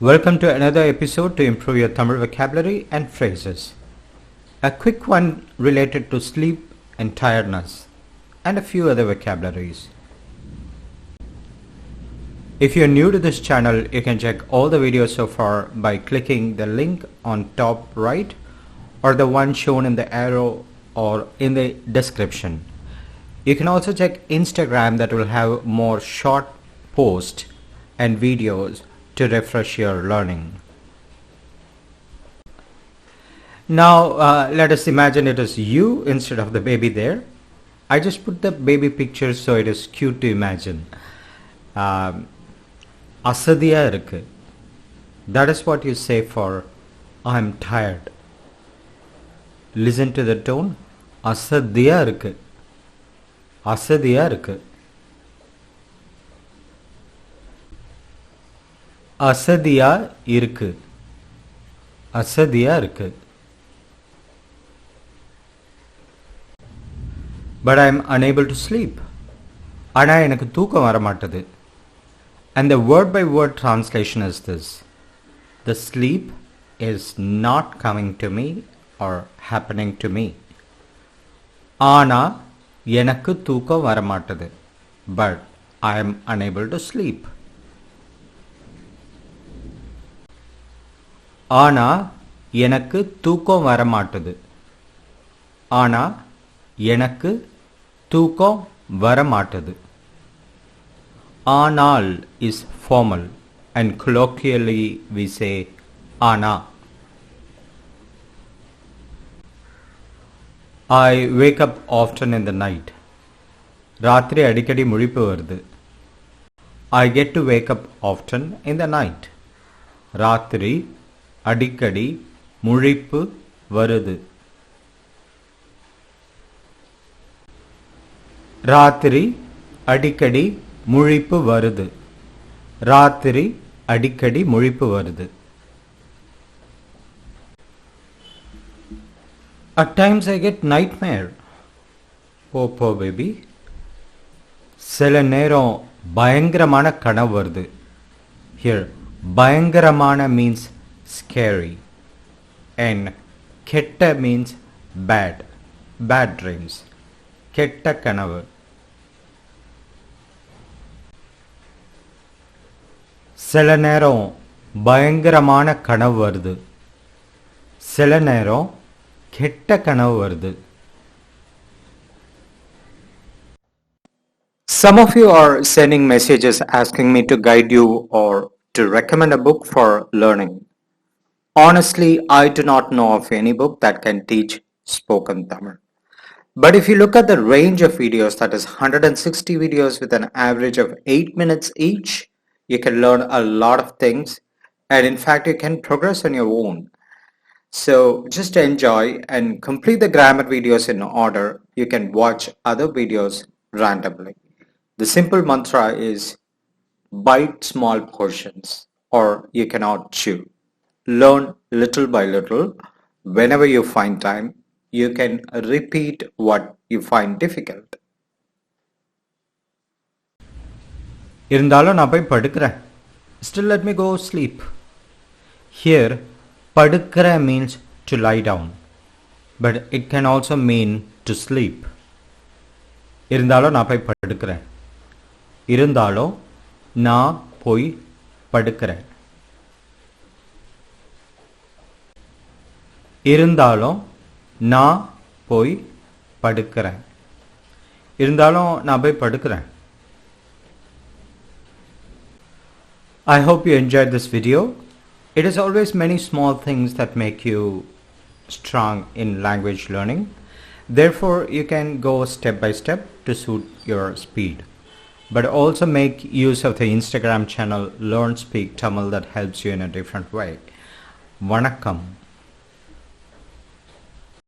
Welcome to another episode to improve your Tamil vocabulary and phrases. A quick one related to sleep and tiredness and a few other vocabularies. If you're new to this channel, you can check all the videos so far by clicking the link on top right or the one shown in the arrow or in the description. You can also check Instagram that will have more short posts and videos to refresh your learning. Now let us imagine it is you instead of the baby there. I just put the baby picture so it is cute to imagine. Asadiya irukku. That is what you say for I'm tired. Listen to the tone. Asadiya irukku. Asadiya irukku. அசதியா இருக்கு. அசதியா இருக்கு. But I am unable to sleep. ஆனா எனக்கு தூக்கம் வர மாட்டது. And the word by word translation is this. The sleep is not coming to me or happening to me. ஆனா எனக்கு தூக்கம் வர மாட்டது. But I am unable to sleep. ஆனா எனக்கு தூக்கம் வர மாட்டது. ஆனா எனக்கு தூக்கம் வர மாட்டது. ஆனால் is formal and colloquially we say ஆனா. I wake up often in the night. ராத்திரி அடிக்கடி முழிப்பு வருது. I get to wake up often in the night. ராத்திரி அடிக்கடி முழிப்பு வருது. ராத்திரி அடிக்கடி முழிப்பு வருது. ராத்திரி அடிக்கடி முழிப்பு வருது. At times I get nightmare. Oh poor baby. சில நேரம் பயங்கரமான கனவு வருது. Here பயங்கரமான means scary and ketta means bad dreams. Ketta kanavu. சில நேரம் பயங்கரமான கனவு வருது. சில நேரம் கெட்ட கனவு வருது. Some of you are sending messages asking me to guide you or to recommend a book for learning. Honestly, I do not know of any book that can teach spoken Tamil. But if you look at the range of videos, that is 160 videos with an average of 8 minutes each, you can learn a lot of things and in fact you can progress on your own. So just enjoy and complete the grammar videos in order. You can watch other videos randomly. The simple mantra is bite small portions or you cannot chew. Learn little by little. Whenever you find time, you can repeat what you find difficult. இருந்தாலும் நான் போய் படுக்கிறேன். Still let me go sleep. Here, படுக்கிற means to lie down, but it can also mean to sleep. இருந்தாலும் நான் போய் படுக்கிறேன். இருந்தாலும் நான் போய் படுக்கிறேன். இருந்தாலும் நான் போய் படுக்கிறேன். இருந்தாலும் நான் போய் படுக்கிறேன். I hope you enjoyed this video. It is always many small things that make you strong in language learning. Therefore, you can go step by step to suit your speed. But also make use of the Instagram channel Learn Speak Tamil that helps you in a different way. Vanakkam.